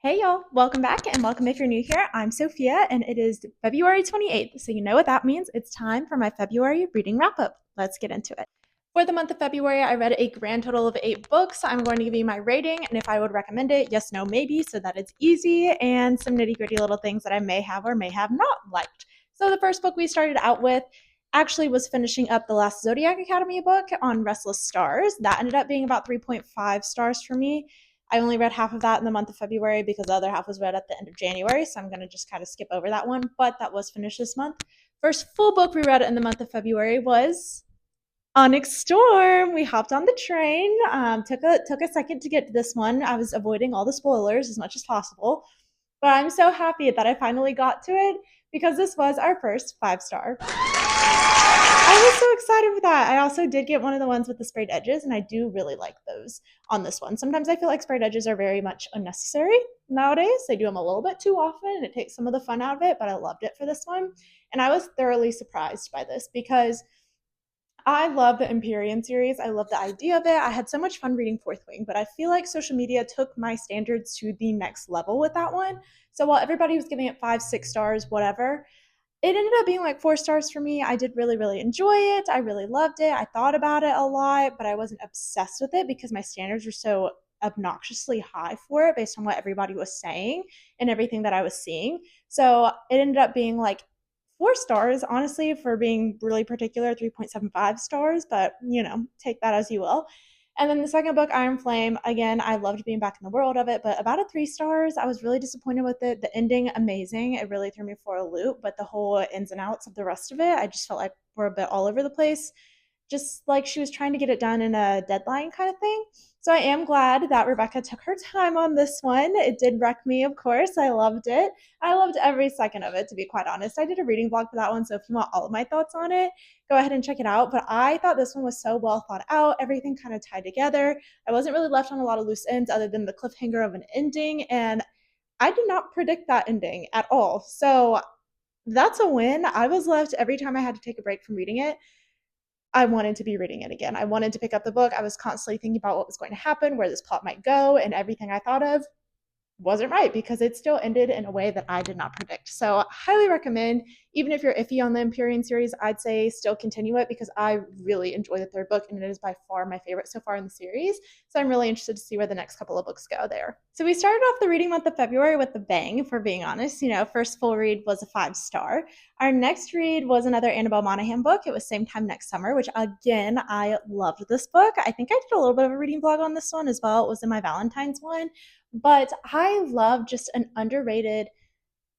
Hey y'all, welcome back and welcome if you're new here. I'm Sophia and it is February 28th, so you know what that means. It's time for my February reading wrap up. Let's get into it. For the month of February, I read a grand total of 8 books. I'm going to give you my rating and if I would recommend it, yes, no, maybe, so that it's easy, and some nitty gritty little things that I may have or may have not liked. So the first book we started out with actually was finishing up the last Zodiac Academy book on Restless Stars. That ended up being about 3.5 stars for me. I only read half of that in the month of February because the other half was read at the end of January, so I'm going to just kind of skip over that one, but that was finished this month. First full book we read in the month of February was Onyx Storm. We hopped on the train. Took a second to get to this one. I was avoiding all the spoilers as much as possible, but I'm so happy that I finally got to it because this was our first 5 star. I was so excited for that. I also did get one of the ones with the sprayed edges, and I do really like those on this one. Sometimes I feel like sprayed edges are very much unnecessary nowadays. They do them a little bit too often, and it takes some of the fun out of it, but I loved it for this one. And I was thoroughly surprised by this because I love the Empyrean series. I love the idea of it. I had so much fun reading Fourth Wing, but I feel like social media took my standards to the next level with that one. So while everybody was giving it 5, 6 stars, whatever, it ended up being like 4 stars for me. I did really, really enjoy it. I really loved it. I thought about it a lot, but I wasn't obsessed with it because my standards were so obnoxiously high for it based on what everybody was saying and everything that I was seeing. So it ended up being like 4 stars, honestly, for being really particular, 3.75 stars, but take that as you will. And then the second book, Iron Flame, again, I loved being back in the world of it, but about a 3 stars. I was really disappointed with it. The ending, amazing. It really threw me for a loop, but the whole ins and outs of the rest of it, I just felt like were a bit all over the place, just like she was trying to get it done in a deadline kind of thing. So I am glad that Rebecca took her time on this one. It did wreck me, of course. I loved it. I loved every second of it, to be quite honest. I did a reading vlog for that one, so if you want all of my thoughts on it, go ahead and check it out. But I thought this one was so well thought out, everything kind of tied together. I wasn't really left on a lot of loose ends other than the cliffhanger of an ending, and I did not predict that ending at all. So that's a win. I was left every time I had to take a break from reading it. I wanted to be reading it again. I wanted to pick up the book. I was constantly thinking about what was going to happen, where this plot might go, and everything I thought of wasn't right because it still ended in a way that I did not predict. So, highly recommend. Even if you're iffy on the Empyrean series, I'd say still continue it because I really enjoy the third book and it is by far my favorite so far in the series. So, I'm really interested to see where the next couple of books go there. So, we started off the reading month of February with a bang, if we're being honest. First full read was a 5 star. Our next read was another Annabelle Monaghan book. It was Same Time Next Summer, which again, I loved this book. I think I did a little bit of a reading vlog on this one as well. It was in my Valentine's one. But I love just an underrated,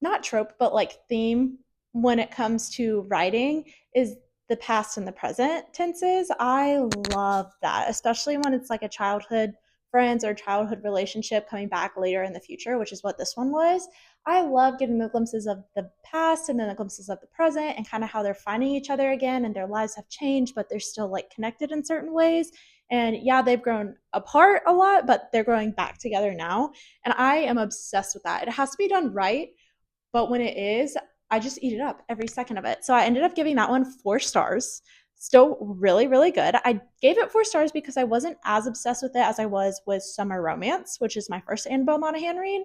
not trope, but like theme when it comes to writing is the past and the present tenses. I love that, especially when it's like a childhood friends or childhood relationship coming back later in the future, which is what this one was. I love getting the glimpses of the past and then the glimpses of the present and kind of how they're finding each other again and their lives have changed, but they're still like connected in certain ways. And yeah, they've grown apart a lot, but they're growing back together now. And I am obsessed with that. It has to be done right, but when it is, I just eat it up every second of it. So I ended up giving that one 4 stars. Still really, really good. I gave it 4 stars because I wasn't as obsessed with it as I was with Summer Romance, which is my first Annabelle Monaghan read.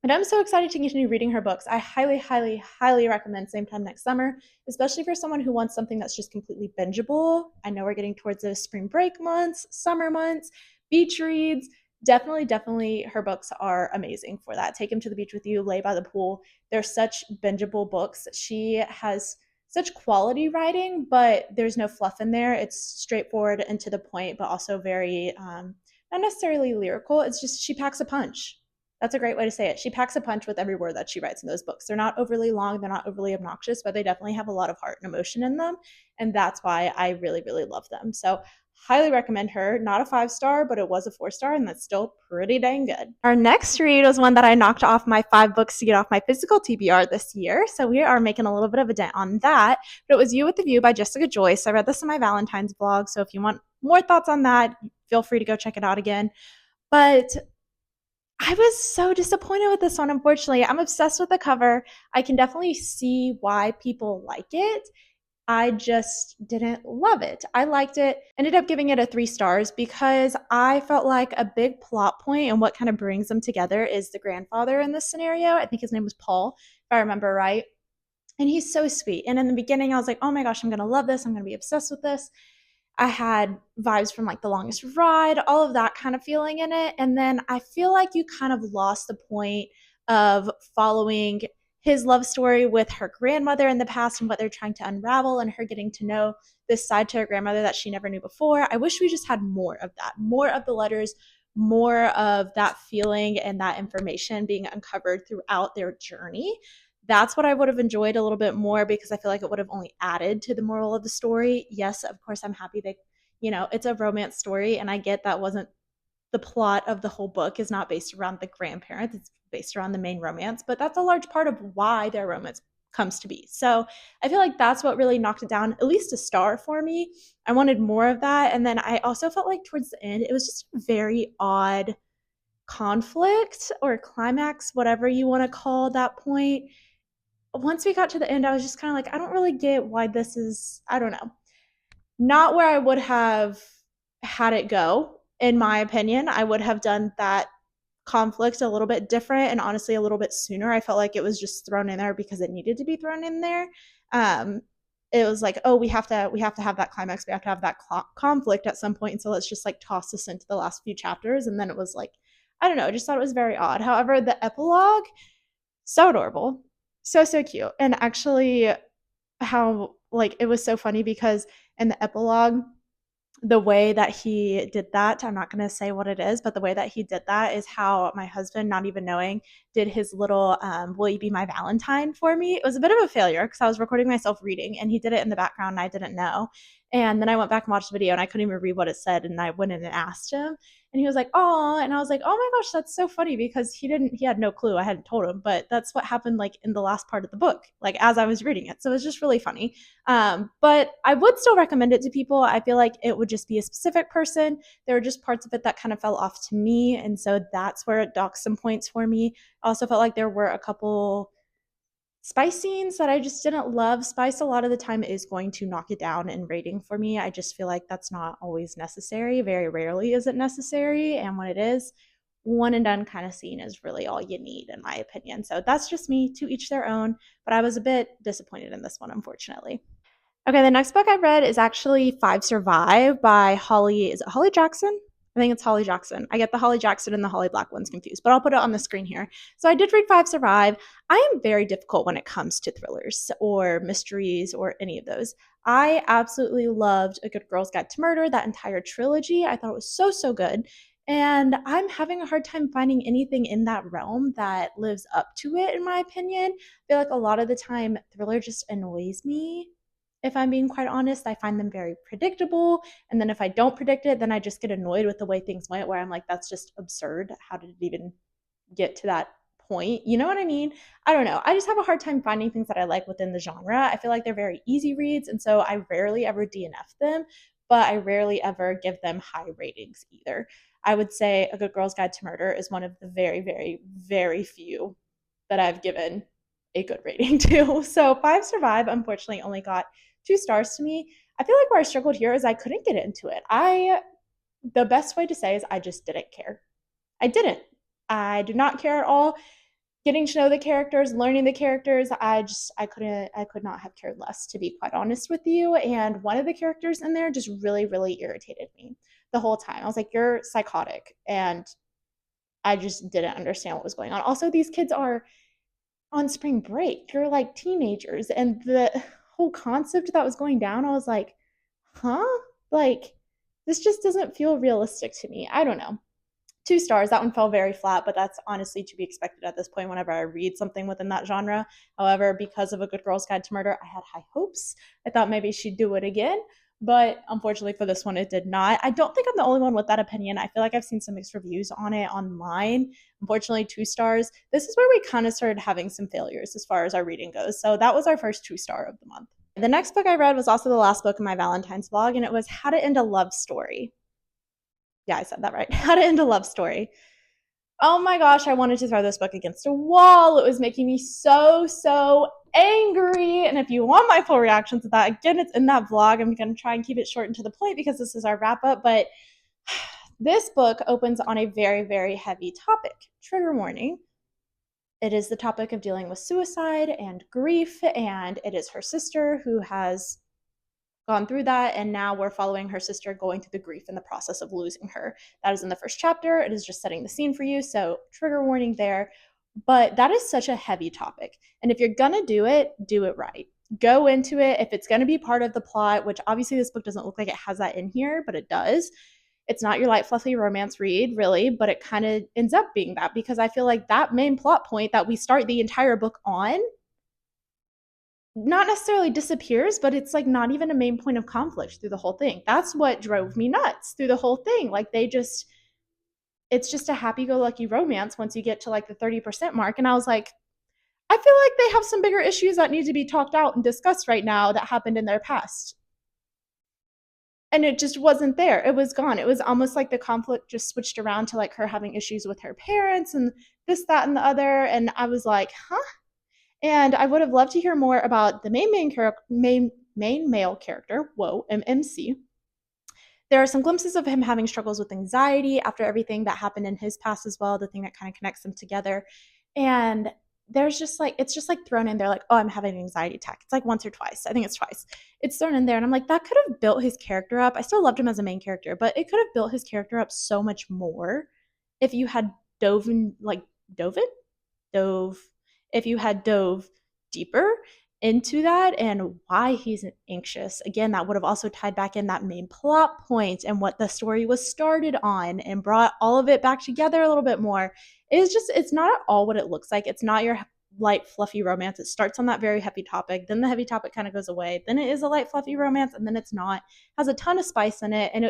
And I'm so excited to continue reading her books. I highly, highly, highly recommend Same Time Next Summer, especially for someone who wants something that's just completely bingeable. I know we're getting towards the spring break months, summer months, beach reads. Definitely, definitely, her books are amazing for that. Take him to the beach with you, lay by the pool. They're such bingeable books. She has such quality writing, but there's no fluff in there. It's straightforward and to the point, but also very not necessarily lyrical. It's just she packs a punch. That's a great way to say it. She packs a punch with every word that she writes in those books. They're not overly long, they're not overly obnoxious, but they definitely have a lot of heart and emotion in them. And that's why I really, really love them. So, highly recommend her. Not a 5 star, but it was a 4 star, and that's still pretty dang good. Our next read was one that I knocked off my 5 books to get off my physical TBR this year. So, we are making a little bit of a dent on that. But it was You with the View by Jessica Joyce. I read this in my Valentine's vlog. So, if you want more thoughts on that, feel free to go check it out again. But I was so disappointed with this one, unfortunately. I'm obsessed with the cover. I can definitely see why people like it. I just didn't love it. I liked it, ended up giving it a 3 stars because I felt like a big plot point and what kind of brings them together is the grandfather in this scenario. I think his name was Paul, if I remember right. And he's so sweet. And in the beginning, I was like, oh my gosh, I'm going to love this. I'm going to be obsessed with this. I had vibes from like The Longest Ride, all of that kind of feeling in it. And then I feel like you kind of lost the point of following his love story with her grandmother in the past and what they're trying to unravel and her getting to know this side to her grandmother that she never knew before. I wish we just had more of that, more of the letters, more of that feeling and that information being uncovered throughout their journey. That's what I would have enjoyed a little bit more because I feel like it would have only added to the moral of the story. Yes, of course, I'm happy that, it's a romance story, and I get that wasn't the plot of the whole book is not based around the grandparents, it's based around the main romance, but that's a large part of why their romance comes to be. So I feel like that's what really knocked it down, at least a star for me. I wanted more of that. And then I also felt like towards the end, it was just a very odd conflict or climax, whatever you want to call that point. Once we got to the end, I was just kind of like, I don't really get why this is, I don't know, not where I would have had it go, in my opinion. I would have done that conflict a little bit different and honestly a little bit sooner. I felt like it was just thrown in there because it needed to be thrown in there. Um, it was like, oh, we have to have that climax. We have to have that conflict at some point. And so let's just like toss this into the last few chapters. And then it was like, I don't know, I just thought it was very odd. However, the epilogue, so adorable, so cute, and actually how like it was so funny because in the epilogue the way that he did that, I'm not going to say what it is, but the way that he did that is how my husband, not even knowing, did his little will you be my Valentine for me. It was a bit of a failure because I was recording myself reading and he did it in the background and I didn't know. And then I went back and watched the video and I couldn't even read what it said. And I went in and asked him and he was like, oh, and I was like, oh my gosh, that's so funny because he had no clue. I hadn't told him, but that's what happened like in the last part of the book, like as I was reading it. So it was just really funny. But I would still recommend it to people. I feel like it would just be a specific person. There were just parts of it that kind of fell off to me. And so that's where it docked some points for me. I also felt like there were a couple spice scenes that I just didn't love. Spice a lot of the time is going to knock it down in rating for me. I just feel like that's not always necessary. Very rarely is it necessary. And when it is, one and done kind of scene is really all you need, in my opinion. So that's just me, to each their own. But I was a bit disappointed in this one, unfortunately. Okay, the next book I read is actually Five Survive by Holly. Is it Holly Jackson? I think it's Holly Jackson. I get the Holly Jackson and the Holly Black ones confused, but I'll put it on the screen here. So I did read Five Survive. I am very difficult when it comes to thrillers or mysteries or any of those. I absolutely loved A Good Girl's Guide to Murder, that entire trilogy. I thought it was so good. And I'm having a hard time finding anything in that realm that lives up to it, in my opinion. I feel like a lot of the time, thriller just annoys me. If I'm being quite honest, I find them very predictable. And then if I don't predict it, then I just get annoyed with the way things went, where I'm like, that's just absurd. How did it even get to that point? You know what I mean? I don't know. I just have a hard time finding things that I like within the genre. I feel like they're very easy reads. And so I rarely ever DNF them, but I rarely ever give them high ratings either. I would say A Good Girl's Guide to Murder is one of the very few that I've given a good rating to. So Five Survive, unfortunately, only got 2 stars to me. I feel like where I struggled here is I couldn't get into it. The best way to say is I just didn't care. I didn't. I did not care at all. Getting to know the characters, learning the characters, I could not have cared less, to be quite honest with you. And one of the characters in there just really irritated me the whole time. I was like, you're psychotic. And I just didn't understand what was going on. Also, these kids are on spring break. You're like teenagers. And the whole concept that was going down, I was like, huh? Like, this just doesn't feel realistic to me. I don't know. 2 stars. That one fell very flat, but that's honestly to be expected at this point whenever I read something within that genre. However, because of A Good Girl's Guide to Murder, I had high hopes. I thought maybe she'd do it again, but unfortunately for this one, it did not. I don't think I'm the only one with that opinion. I feel like I've seen some mixed reviews on it online. Unfortunately, 2 stars. This is where we kind of started having some failures as far as our reading goes. So that was our first 2 star of the month. The next book I read was also the last book in my Valentine's vlog, and it was How to End a Love Story. Yeah, I said that right. How to End a Love Story. Oh my gosh, I wanted to throw this book against a wall. It was making me so angry. And if you want my full reaction to that, again, it's in that vlog. I'm going to try and keep it short and to the point because this is our wrap up. But this book opens on a very, very heavy topic. Trigger warning. It is the topic of dealing with suicide and grief, and it is her sister who has gone through that, and now we're following her sister going through the grief in the process of losing her. That is in the first chapter. It is just setting the scene for you, so trigger warning there. But that is such a heavy topic, and if you're gonna do it right. Go into it. If it's gonna be part of the plot, which obviously this book doesn't look like it has that in here, but it does. It's not your light, fluffy romance read, really, but it kind of ends up being that because I feel like that main plot point that we start the entire book on not necessarily disappears, but it's like not even a main point of conflict through the whole thing. That's what drove me nuts through the whole thing. Like it's just a happy-go-lucky romance once you get to like the 30% mark. And I was like, I feel like they have some bigger issues that need to be talked out and discussed right now that happened in their past. And it just wasn't there. It was gone. It was almost like the conflict just switched around to like her having issues with her parents and this, that, and the other. And I was like, huh? And I would have loved to hear more about the main male character, whoa, MMC. There are some glimpses of him having struggles with anxiety after everything that happened in his past as well, the thing that kind of connects them together. And there's just like, it's just like thrown in there, like, oh, I'm having an anxiety attack. It's like once or twice. I think it's twice. It's thrown in there. And I'm like, that could have built his character up. I still loved him as a main character, but it could have built his character up so much more if you had dove, if you had dove deeper into that and why he's anxious. Again, that would have also tied back in that main plot point and what the story was started on and brought all of it back together a little bit more. It's not at all what it looks like. It's not your light, fluffy romance. It starts on that very heavy topic. Then the heavy topic kind of goes away. Then it is a light, fluffy romance, and then it's not. It has a ton of spice in it, and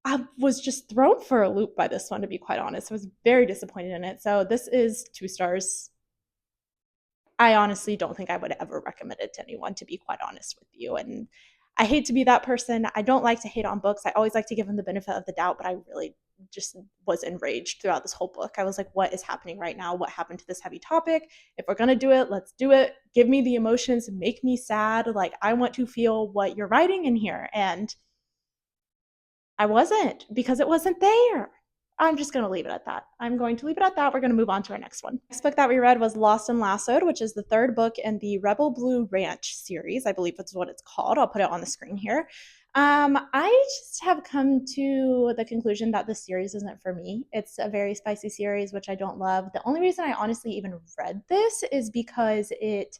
I was just thrown for a loop by this one, to be quite honest. I was very disappointed in it. So this is 2 stars. I honestly don't think I would ever recommend it to anyone, to be quite honest with you. And I hate to be that person. I don't like to hate on books. I always like to give them the benefit of the doubt, but I really just was enraged throughout this whole book. I was like, what is happening right now? What happened to this heavy topic? If we're going to do it, let's do it. Give me the emotions, make me sad. Like, I want to feel what you're writing in here. And I wasn't, because it wasn't there. I'm just going to leave it at that. I'm going to leave it at that. We're going to move on to our next one. Next book that we read was Lost and Lassoed, which is the 3rd book in the Rebel Blue Ranch series. I believe that's what it's called. I'll put it on the screen here. I just have come to the conclusion that this series isn't for me. It's a very spicy series, which I don't love. The only reason I honestly even read this is because it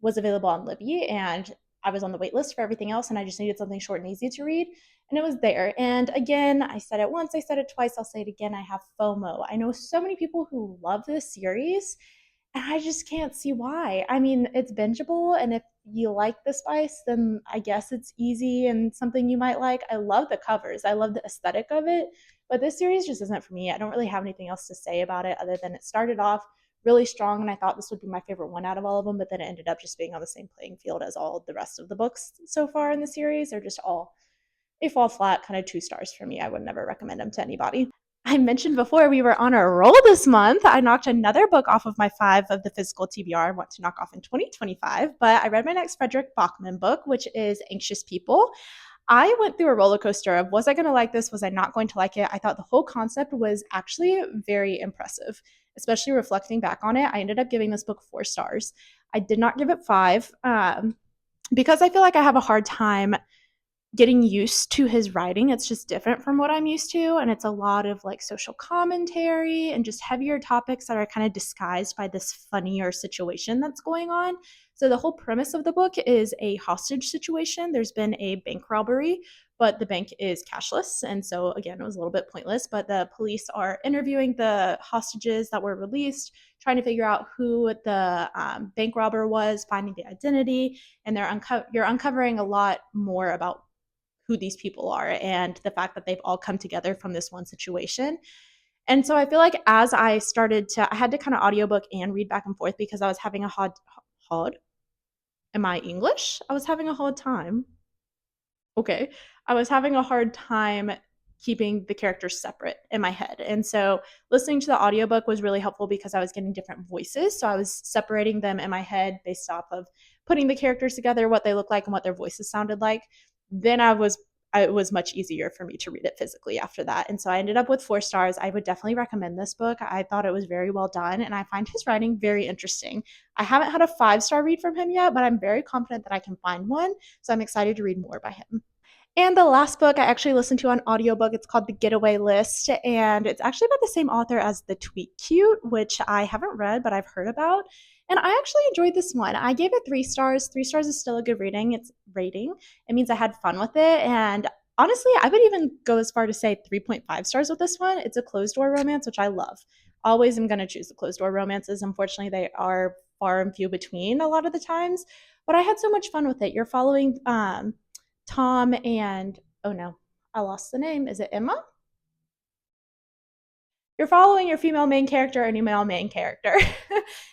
was available on Libby and I was on the wait list for everything else and I just needed something short and easy to read. And it was there. And again, I said it once, I said it twice, I'll say it again. I have FOMO. I know so many people who love this series, and I just can't see why. I mean, it's bingeable, and if you like the spice, then I guess it's easy and something you might like. I love the covers, I love the aesthetic of it, but this series just isn't for me. I don't really have anything else to say about it other than it started off really strong, and I thought this would be my favorite one out of all of them, but then it ended up just being on the same playing field as all of the rest of the books so far in the series. They're just all they fall flat, kind of 2 stars for me. I would never recommend them to anybody. I mentioned before we were on a roll this month. I knocked another book off of my 5 of the physical TBR I want to knock off in 2025, but I read my next Fredrik Backman book, which is Anxious People. I went through a roller coaster of, was I going to like this? Was I not going to like it? I thought the whole concept was actually very impressive, especially reflecting back on it. I ended up giving this book 4 stars. I did not give it 5 because I feel like I have a hard time getting used to his writing. It's just different from what I'm used to, and it's a lot of like social commentary and just heavier topics that are kind of disguised by this funnier situation that's going on. So the whole premise of the book is a hostage situation. There's been a bank robbery, but the bank is cashless, and so again, it was a little bit pointless, but the police are interviewing the hostages that were released, trying to figure out who the bank robber was, finding the identity, and you're uncovering a lot more about who these people are and the fact that they've all come together from this one situation. And so I feel like as I had to kind of audiobook and read back and forth because I was having a hard, am I English? I was having a hard time. Okay. I was having a hard time keeping the characters separate in my head. And so listening to the audiobook was really helpful because I was getting different voices. So I was separating them in my head based off of putting the characters together, what they look like, and what their voices sounded like. Then it was much easier for me to read it physically after that. And so I ended up with 4 stars. I would definitely recommend this book. I thought it was very well done, and I find his writing very interesting. I haven't had a 5-star read from him yet, but I'm very confident that I can find one. So I'm excited to read more by him. And the last book I actually listened to on audiobook, it's called The Getaway List, and it's actually by the same author as The Tweet Cute, which I haven't read, but I've heard about. And I actually enjoyed this one. I gave it 3 stars. 3 stars is still a good rating. It's rating. It means I had fun with it. And honestly, I would even go as far to say 3.5 stars with this one. It's a closed door romance, which I love. Always am going to choose the closed door romances. Unfortunately, they are far and few between a lot of the times. But I had so much fun with it. You're following Tom and, oh no, I lost the name. Is it Emma? You're following your female main character and your male main character.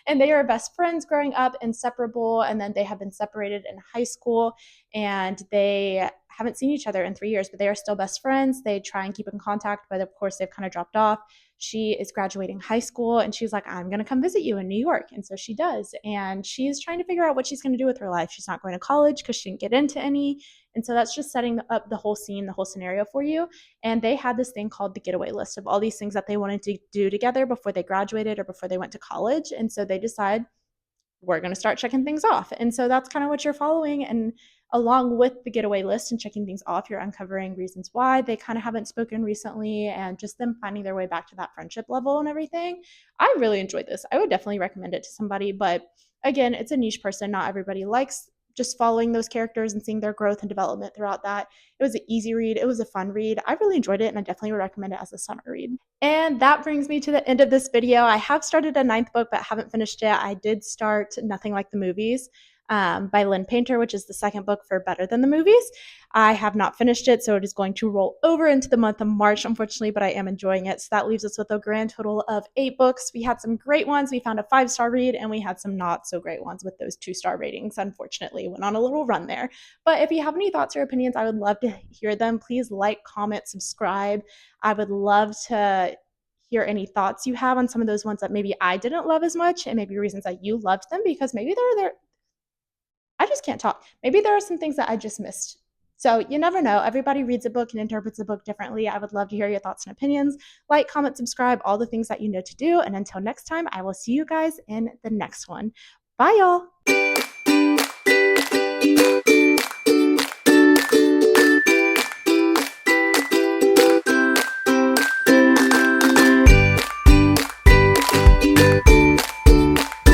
And they are best friends growing up, inseparable, and then they have been separated in high school, and they haven't seen each other in 3 years, but they are still best friends. They try and keep in contact, but of course they've kind of dropped off. She is graduating high school, and she's like, I'm going to come visit you in New York. And so she does. And she's trying to figure out what she's going to do with her life. She's not going to college because she didn't get into any. And so that's just setting up the whole scene, the whole scenario for you. And they had this thing called the getaway list of all these things that they wanted to do together before they graduated or before they went to college. And so they decide, we're going to start checking things off. And so that's kind of what you're following. And along with the getaway list and checking things off, you're uncovering reasons why they kind of haven't spoken recently and just them finding their way back to that friendship level and everything. I really enjoyed this. I would definitely recommend it to somebody. But again, it's a niche person. Not everybody likes just following those characters and seeing their growth and development throughout that. It was an easy read. It was a fun read. I really enjoyed it, and I definitely would recommend it as a summer read. And that brings me to the end of this video. I have started a 9th book, but haven't finished it. I did start Nothing Like the Movies by Lynn Painter, which is the second book for Better Than the Movies. I have not finished it, so it is going to roll over into the month of March, unfortunately, but I am enjoying it. So that leaves us with a grand total of 8 books. We had some great ones. We found a 5-star read, and we had some not so great ones with those 2-star ratings, unfortunately. Went on a little run there. But if you have any thoughts or opinions, I would love to hear them. Please like, comment, subscribe. I would love to hear any thoughts you have on some of those ones that maybe I didn't love as much, and maybe reasons that you loved them, because maybe they're there. I just can't talk. Maybe there are some things that I just missed. So you never know. Everybody reads a book and interprets a book differently. I would love to hear your thoughts and opinions. Like, comment, subscribe, all the things that you know to do. And until next time, I will see you guys in the next one. Bye, y'all.